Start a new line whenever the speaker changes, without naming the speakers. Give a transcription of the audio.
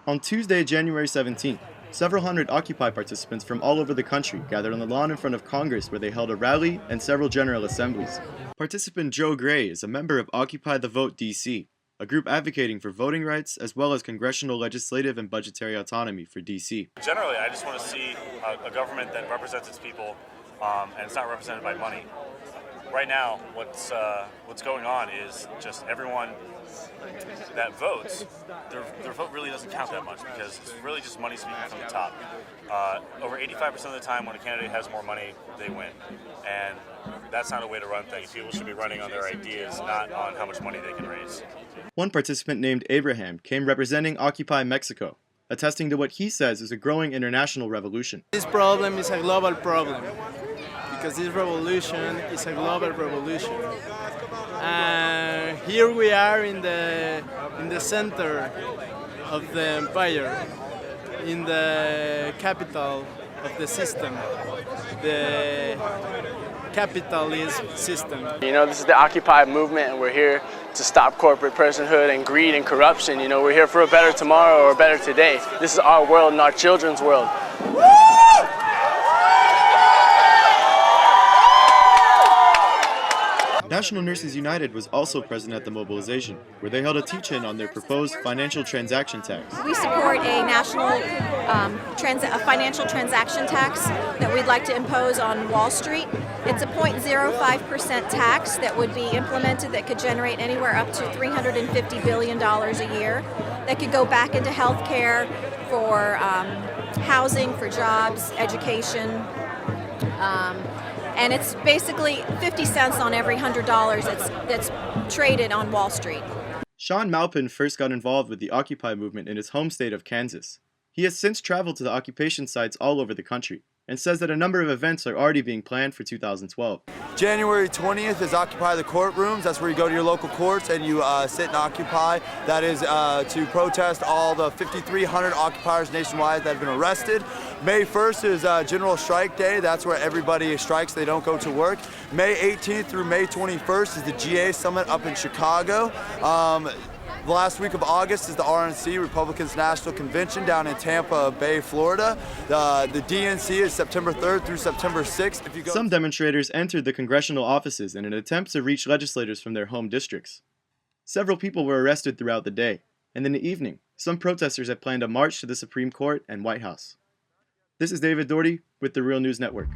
On Tuesday, January 17th, several hundred Occupy participants from all over the country gathered on the lawn in front of Congress where they held a rally and several general assemblies. Participant Joe Gray is a member of Occupy the Vote DC, a group advocating for voting rights as well as congressional legislative and budgetary autonomy for DC.
Generally, I just want to see a government that represents its people and it's not represented by money. Right now, what's going on is just everyone that votes, their vote really doesn't count that much because it's really just money speaking from the top. Over 85% of the time when a candidate has more money, they win. And that's not a way to run things. People should be running on their ideas, not on how much money they can raise.
One participant named Abraham came representing Occupy Mexico, attesting to what he says is a growing international revolution.
This problem is a global problem because this revolution is a global revolution. Here we are in the center of the empire, in the capital of the system, the capitalist system.
You know, this is the Occupy movement, and we're here to stop corporate personhood and greed and corruption. You know, we're here for a better tomorrow or a better today. This is our world and our children's world.
National Nurses United was also present at the mobilization, where they held a teach-in on their proposed financial transaction tax.
We support a national financial transaction tax that we'd like to impose on Wall Street. It's a 0.05% tax that would be implemented that could generate anywhere up to $350 billion a year that could go back into health care, for housing, for jobs, education. And it's basically 50 cents on every $100 that's traded on Wall Street.
Sean Malpin first got involved with the Occupy movement in his home state of Kansas. He has since traveled to the occupation sites all over the country and says that a number of events are already being planned for 2012.
January 20th is Occupy the Courtrooms. That's where you go to your local courts and you sit and occupy. That is to protest all the 5,300 occupiers nationwide that have been arrested. May 1st is General Strike Day. That's where everybody strikes, they don't go to work. May 18th through May 21st is the GA Summit up in Chicago. The last week of August is the RNC, Republicans National Convention, down in Tampa Bay, Florida. The DNC is September 3rd through September 6th.
Some demonstrators entered the congressional offices in an attempt to reach legislators from their home districts. Several people were arrested throughout the day, and in the evening, some protesters had planned a march to the Supreme Court and White House. This is David Doherty with the Real News Network.